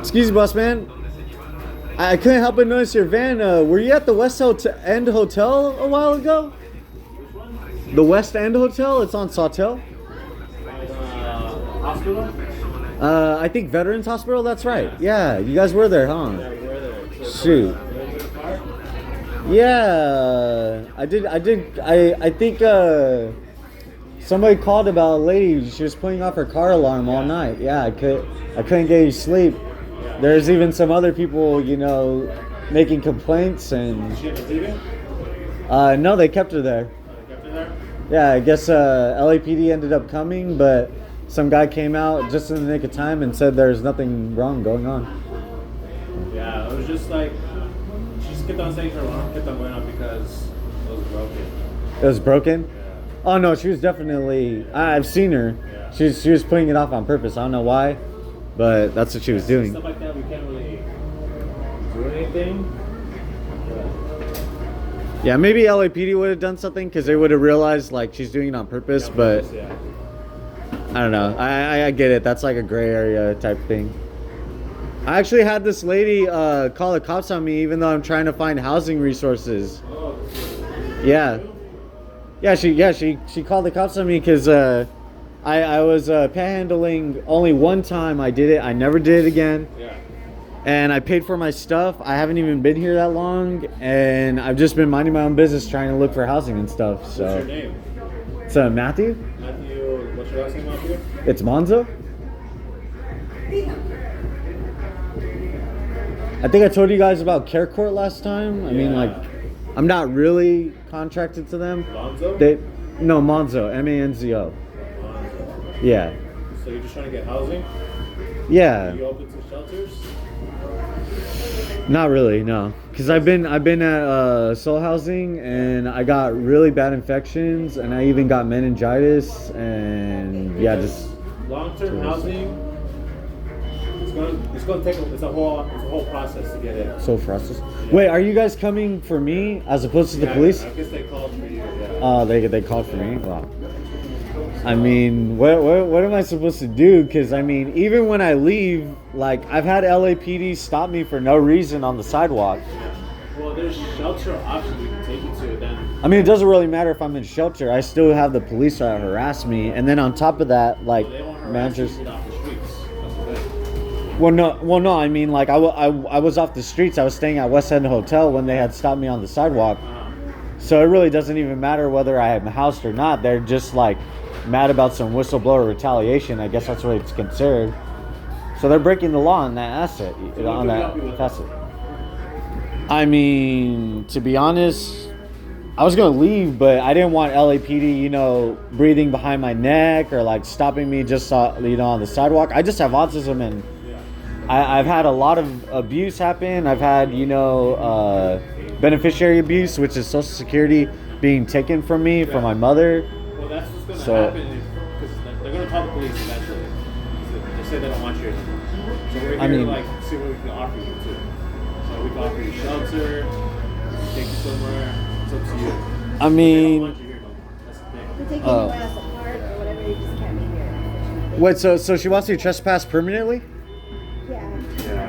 Excuse me, boss man. I couldn't help but notice your van. Were you at the West End Hotel a while ago? The West End Hotel? It's on Sawtell. Hospital? I think Veterans Hospital. That's right. Yeah, you guys were there, huh? Yeah, we were there. Shoot. Yeah, I did. I think somebody called about a lady. She was putting off her car alarm all night. Yeah, I couldn't get any sleep. There's even some other people, making complaints and. Did she have to leave it? No, they kept her there. They kept her there? Yeah, I guess LAPD ended up coming, but some guy came out just in the nick of time and said there's nothing wrong going on. Yeah, it was just like she just kept on saying her alarm kept on going off because it was broken. It was broken? Yeah. Oh no, she was definitely. I've seen her. Yeah. She was putting it off on purpose. I don't know why, but that's what she was doing. Stuff like that, we can't really do anything. Yeah, maybe LAPD would have done something because they would have realized like she's doing it on purpose, but Yeah. I don't know. I get it. That's like a gray area type thing. I actually had this lady call the cops on me even though I'm trying to find housing resources. Oh, Yeah. She called the cops on me because I was panhandling only one time. I did it. I never did it again. yeah. And I paid for my stuff. I haven't even been here that long, and I've just been minding my own business trying to look for housing and stuff. So. What's your name? It's Matthew. Matthew, what's your last name, Matthew? It's Monzo. I think I told you guys about Care Court last time. I mean, like, I'm not really contracted to them. Lonzo? No, Monzo. Manzo. Lonzo. Yeah. So you're just trying to get housing? Yeah. Are you open to shelters? Not really, no. Because I've been at Soul Housing and I got really bad infections and I even got meningitis and yeah, just long-term housing. It's going to take it's a whole process to get in. so process. Wait, are you guys coming for me as opposed to the police? I guess they called for you. Yeah. Oh, they called for me. Wow. I mean, what am I supposed to do? Because I mean, even when I leave, like I've had LAPD stop me for no reason on the sidewalk. Well, there's shelter options we can take you to. Then I mean, it doesn't really matter if I'm in shelter. I still have the police that harass me, and then on top of that, like they won't harass managers. you off the streets. That's the thing. Well, no. I mean, like I was off the streets. I was staying at West End Hotel when they had stopped me on the sidewalk. So it really doesn't even matter whether I am housed or not. They're just like mad about some whistleblower retaliation. I guess that's what it's considered. So they're breaking the law on that asset, on that facet. I mean, to be honest, I was gonna leave, but I didn't want LAPD, breathing behind my neck or like stopping me just, on the sidewalk. I just have autism and I've had a lot of abuse happen. I've had, beneficiary abuse, which is Social Security being taken from me from my mother. Well, that's what's going to happen because they're going to call the police eventually. They say they don't want you anymore. So we're here to see what we can offer you too. So we can offer you shelter, take you somewhere. It's up to you. I mean, they don't want you here no more. That's the thing. We're taking you as a park or whatever. You just can't be here. wait, so she wants me to trespass permanently? Yeah.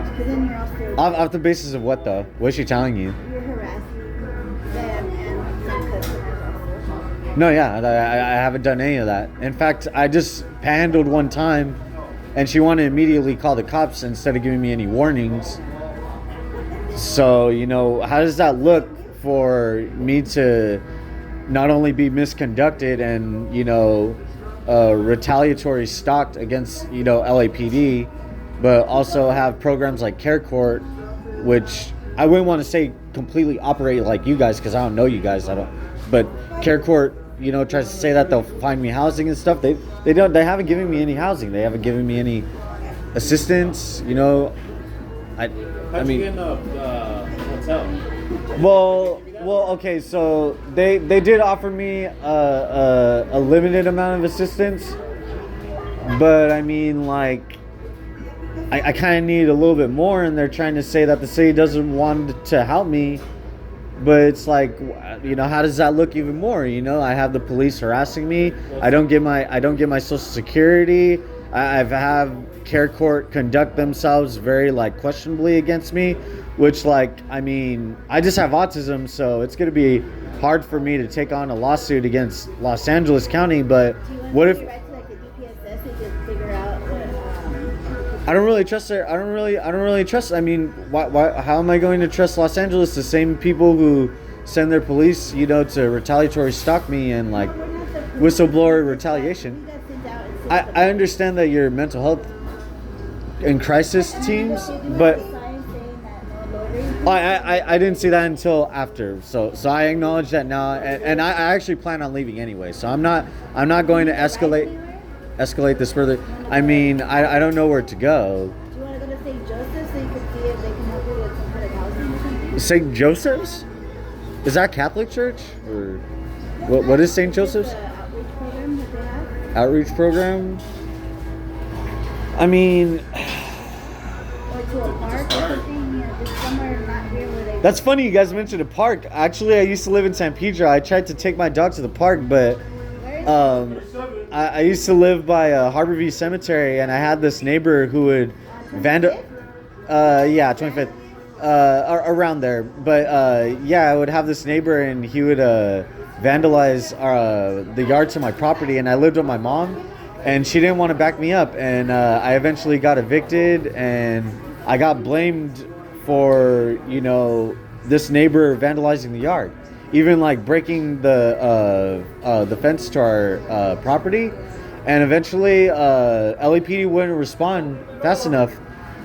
Because then you're also Off the basis of what though? What is she telling you? you're harassing them and some customers also. No, yeah, I haven't done any of that. In fact, I just panhandled one time, and she wanted to immediately call the cops instead of giving me any warnings. So, how does that look for me to not only be misconducted and, retaliatory stalked against, LAPD, but also have programs like Care Court, which I wouldn't want to say completely operate like you guys because I don't know you guys. But Care Court, tries to say that they'll find me housing and stuff. They haven't given me any housing. They haven't given me any assistance. How'd you get in the hotel? Well, okay. So they did offer me a limited amount of assistance, but I mean, like, I kind of need a little bit more, and they're trying to say that the city doesn't want to help me. But it's like, how does that look even more? I have the police harassing me. I don't get my Social Security. I've had care court conduct themselves very like questionably against me, which like I mean I just have autism, so it's gonna be hard for me to take on a lawsuit against Los Angeles County. But Do you want what to if take it right to like the DPSS and just figure out what? I don't really trust her. I don't really trust. I mean, why? How am I going to trust Los Angeles? The same people who send their police, you know, to retaliatory stalk me and like We're not the police. whistleblower retaliation. You got sent out and sent I understand that you're mental health and crisis teams, but I didn't see that until after. So I acknowledge that now, and I actually plan on leaving anyway. So I'm not going to escalate this further. I mean, I don't know where to go. Do you want to go to St. Joseph so you can see if they can help you with some kind of housing or something? St. Joseph's? Is that Catholic church or what is St. Joseph's? The outreach program that they have? Outreach program? I mean, Or to a park or something? You know, just somewhere not here where they... that's funny you guys mentioned a park. Actually, I used to live in San Pedro. I tried to take my dog to the park, but Where is I used to live by Harborview Cemetery, and I had this neighbor who would yeah, 25th, around there. But yeah, I would have this neighbor, and he would vandalize the yard to my property, and I lived with my mom, and she didn't want to back me up, and I eventually got evicted, and I got blamed for, you know, this neighbor vandalizing the yard, even like breaking the fence to our property, and eventually LAPD wouldn't respond fast enough.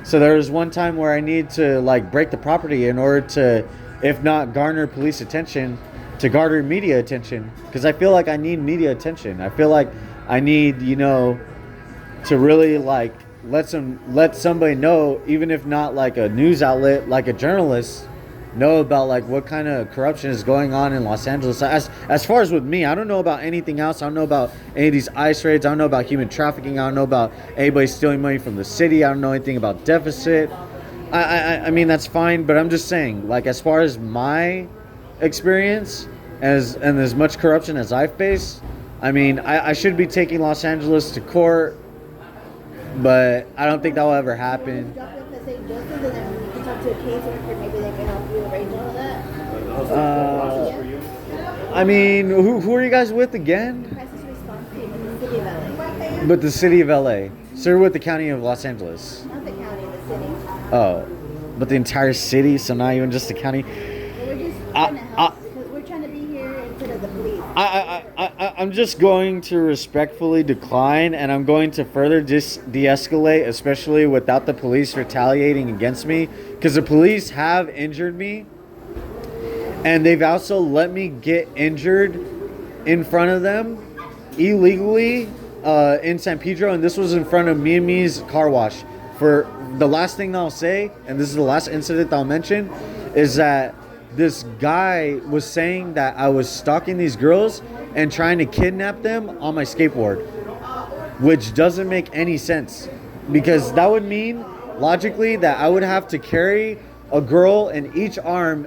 So there was one time where I needed to like break the property in order to, if not garner police attention, to garner media attention, because I feel like I need media attention. I feel like I need, you know, to really like let somebody know, even if not like a news outlet, like a journalist, know about like what kind of corruption is going on in Los Angeles. As far as with me, I don't know about anything else. I don't know about any of these ICE raids. I don't know about human trafficking. I don't know about anybody stealing money from the city. I don't know anything about deficit. I mean, that's fine, but I'm just saying, like, as far as my experience and as much corruption as I've faced, I mean, I should be taking Los Angeles to court, but I don't think that will ever happen. Drop it to St. Joseph and then you can talk to a caseworker. Maybe they can help you arrange all of that. I mean, who are you guys with again? Crisis response team in the city of LA. But the city of LA. So you're with the county of Los Angeles. Not the county, the city. Oh, but the entire city, so not even just the county. Well, we're just trying to help because we're trying to be here instead of the police. I'm just going to respectfully decline, and I'm going to further de-escalate, especially without the police retaliating against me, because the police have injured me, and they've also let me get injured in front of them illegally in San Pedro, and this was in front of me and me's car wash. For the last thing I'll say, and this is the last incident I'll mention, is that this guy was saying that I was stalking these girls and trying to kidnap them on my skateboard, which doesn't make any sense, because that would mean logically that I would have to carry a girl in each arm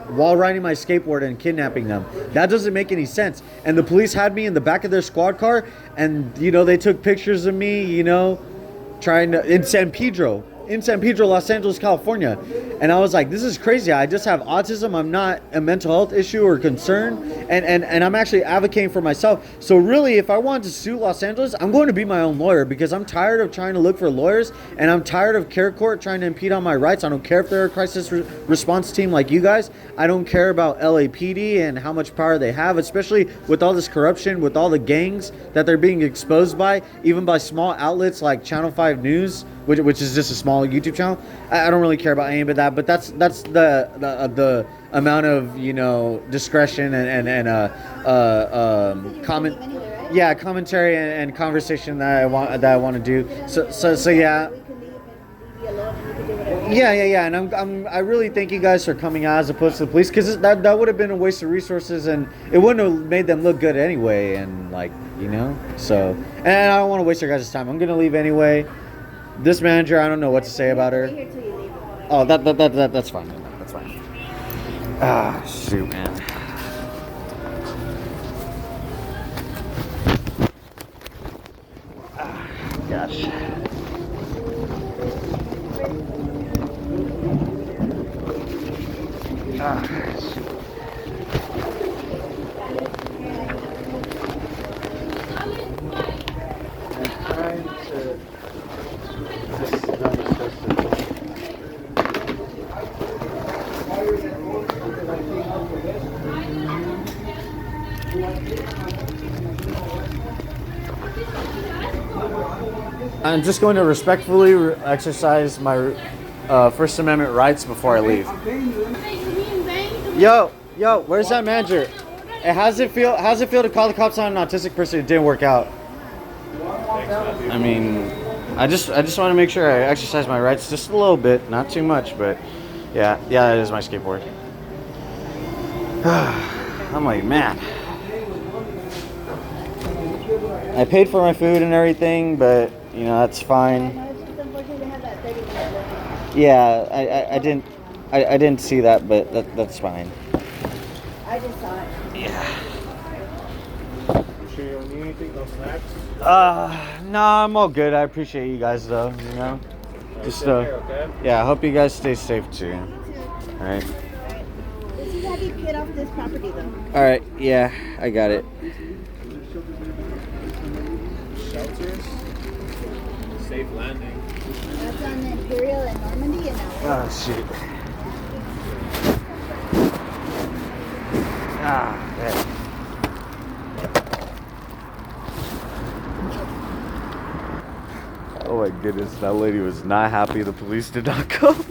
while riding my skateboard and kidnapping them. That doesn't make any sense. And the police had me in the back of their squad car, and you know, they took pictures of me, you know, trying to in San Pedro, Los Angeles, California. And I was like, this is crazy. I just have autism. I'm not a mental health issue or concern. And I'm actually advocating for myself. So really, if I wanted to sue Los Angeles, I'm going to be my own lawyer, because I'm tired of trying to look for lawyers, and I'm tired of care court trying to impede on my rights. I don't care if they're a crisis response team like you guys. I don't care about LAPD and how much power they have, especially with all this corruption, with all the gangs that they're being exposed by, even by small outlets like Channel 5 News, which is just a small YouTube channel. I don't really care about any of that, but that's the amount of, you know, discretion and comment, yeah, commentary and conversation that I want to do. So yeah. We can leave and leave you alone and you can do whatever. Yeah, and I really thank you guys for coming out as opposed to the police, because that would have been a waste of resources, and it wouldn't have made them look good anyway, and like, you know, so, and I don't want to waste your guys' time. I'm gonna leave anyway. This manager, I don't know what to say about her. Stay here till you leave. Oh, that's fine. That's fine. Ah, shoot, man. gosh. Ah, shoot. I'm trying to just not discuss it. I'm just going to respectfully exercise my First Amendment rights before I leave. Yo, where's that manager? Hey, how's it feel to call the cops on an autistic person? It didn't work out. I mean, I just want to make sure I exercise my rights just a little bit, not too much, but yeah, that is my skateboard. I'm like, man. I paid for my food and everything, but you know that's fine. Yeah, I didn't see that, but that's fine. I just saw it. Yeah. You sure you don't need anything? No snacks? Nah, I'm all good. I appreciate you guys though, you know. Just okay? yeah, I hope you guys stay safe too. All right. This is how you get off this property though. All right. Yeah, I got it. Shelters? Safe landing. That's on Imperial and Normandy and Oh shit. Ah, man. Oh my goodness, that lady was not happy the police did not come.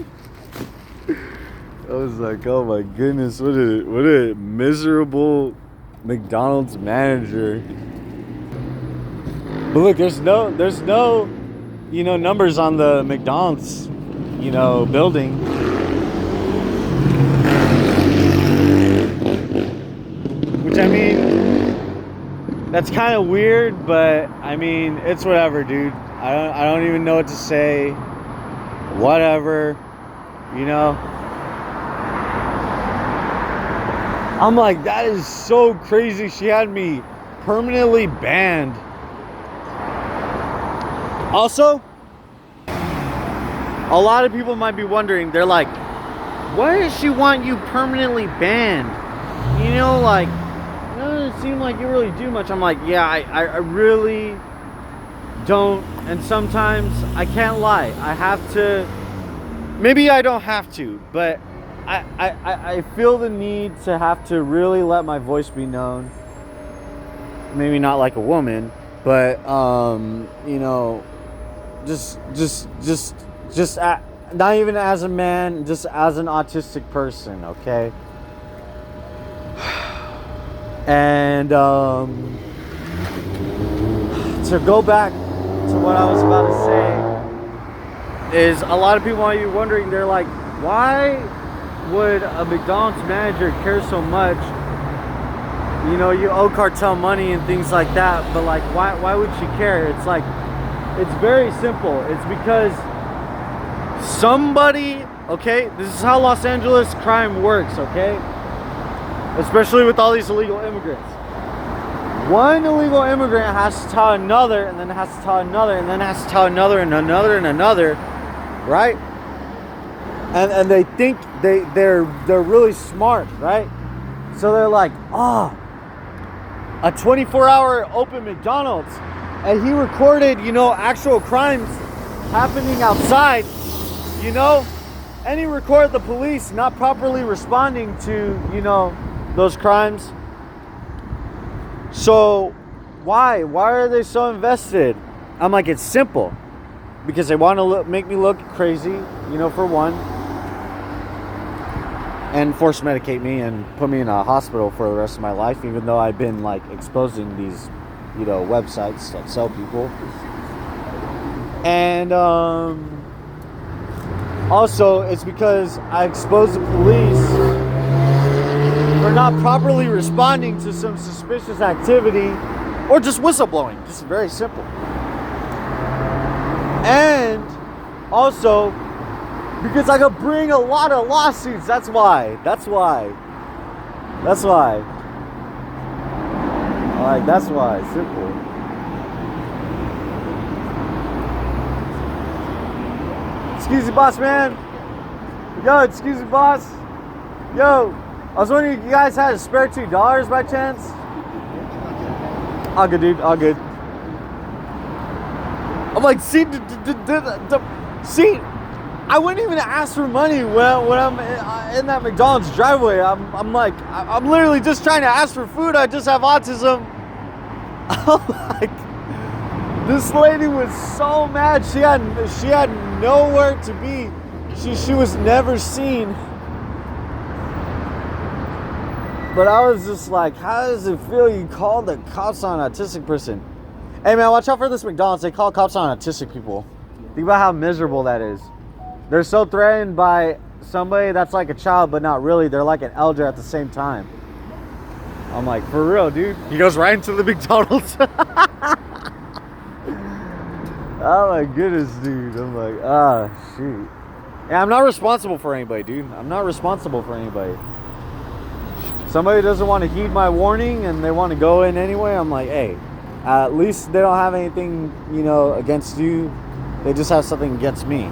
I was like, oh my goodness, what a miserable McDonald's manager. But look, there's no, you know, numbers on the McDonald's, you know, building. Which, I mean, that's kind of weird, but I mean, it's whatever, dude. I don't even know what to say. Whatever, you know. I'm like, that is so crazy. She had me permanently banned. Also, a lot of people might be wondering, they're like, why does she want you permanently banned? You know, like, it doesn't seem like you really do much. I'm like, yeah, I really don't. And sometimes I can't lie. I have to, maybe I don't have to, but I feel the need to have to really let my voice be known. Maybe not like a woman, but, you know, not even as a man, just as an autistic person, okay? And to go back to what I was about to say is, a lot of people might be wondering, they're like, why would a McDonald's manager care so much? You know, you owe cartel money and things like that, but like, why would she care? It's like, it's very simple. It's because somebody, okay, this is how Los Angeles crime works, okay? Especially with all these illegal immigrants. One illegal immigrant has to tell another, and then has to tell another, and then has to tell another, and another, and another, right? And they think they're really smart, right? So they're like, oh, a 24-hour open McDonald's, and he recorded, you know, actual crimes happening outside, you know, and he recorded the police not properly responding to, you know, those crimes. So why are they so invested? I'm like, it's simple, because they want to make me look crazy, you know, for one, and force medicate me and put me in a hospital for the rest of my life, even though I've been like exposing these, you know, websites that sell people. And also, it's because I exposed the police for not properly responding to some suspicious activity, or just whistleblowing. Just very simple. And also, because I could bring a lot of lawsuits. That's why. Like, that's why. Simple. Excuse me, boss man. Yo, excuse me, boss. Yo, I was wondering if you guys had a spare $2 by chance? All good, dude. All good. I'm like, see, I wouldn't even ask for money when I'm in that McDonald's driveway. I'm like, I'm literally just trying to ask for food. I just have autism. I'm like, this lady was so mad. She had nowhere to be. She was never seen. But I was just like, how does it feel? You call the cops on an autistic person? Hey man, watch out for this McDonald's. They call cops on autistic people. Think about how miserable that is. They're so threatened by somebody that's like a child, but not really. They're like an elder at the same time. I'm like, for real, dude. He goes right into the McDonald's. Oh my goodness, dude. I'm like, shoot. Yeah, I'm not responsible for anybody, dude. I'm not responsible for anybody. Somebody doesn't want to heed my warning and they want to go in anyway. I'm like, hey, at least they don't have anything, you know, against you. They just have something against me.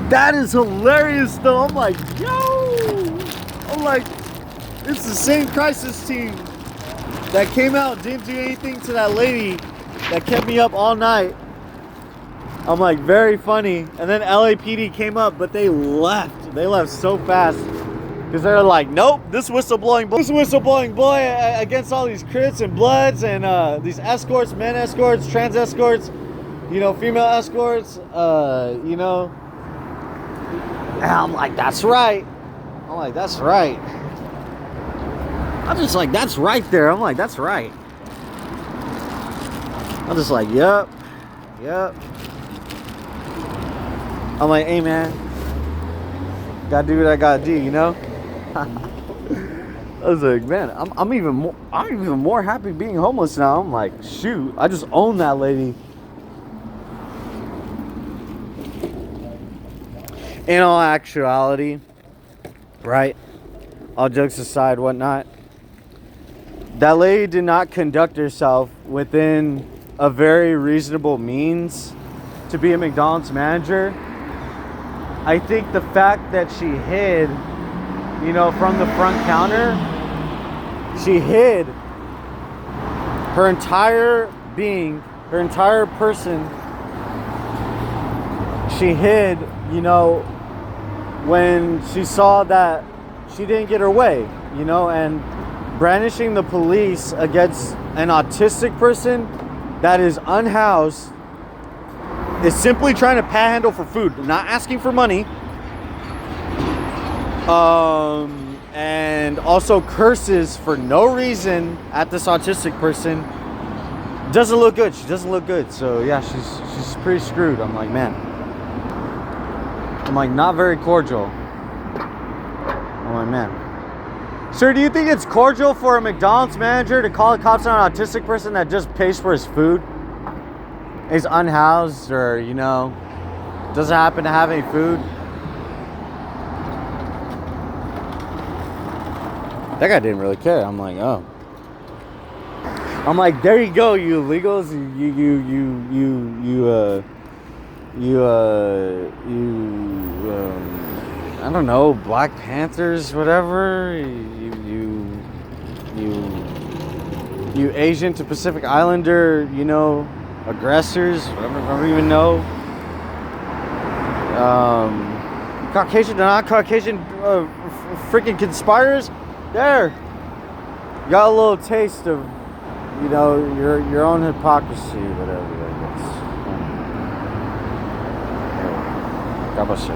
That is hilarious, though. I'm like, yo. I'm like, it's the same crisis team that came out, didn't do anything to that lady that kept me up all night. I'm like, very funny. And then LAPD came up, but they left. They left so fast. Because they're like, nope, this whistleblowing boy against all these crits and bloods and these escorts, men escorts, trans escorts, you know, female escorts, you know. And I'm like, that's right. I'm like, that's right. I'm just like, that's right there. I'm like, that's right. I'm just like, yep. I'm like, hey man, gotta do what I gotta do, you know? I was like, man, I'm even more happy being homeless now. I'm like, shoot, I just own that lady. In all actuality, right? All jokes aside, whatnot, that lady did not conduct herself within a very reasonable means to be a McDonald's manager. I think the fact that she hid, you know, from the front counter, she hid her entire being, her entire person. She hid, you know, when she saw that she didn't get her way, you know, and brandishing the police against an autistic person that is unhoused is simply trying to panhandle for food, not asking for money, and also curses for no reason at this autistic person. Doesn't look good. She doesn't look good. So yeah, she's pretty screwed. I'm like, man. I'm like, not very cordial. I'm like, man. Sir, do you think it's cordial for a McDonald's manager to call the cops on an autistic person that just pays for his food? Is unhoused, or, you know, doesn't happen to have any food? That guy didn't really care. I'm like, oh. I'm like, there you go, you illegals. I don't know, Black Panthers, whatever. You Asian to Pacific Islander, you know, aggressors, whatever, I don't even know. Caucasian to non-Caucasian freaking conspirators. There, got a little taste of, you know, your own hypocrisy, whatever, I guess. God bless you.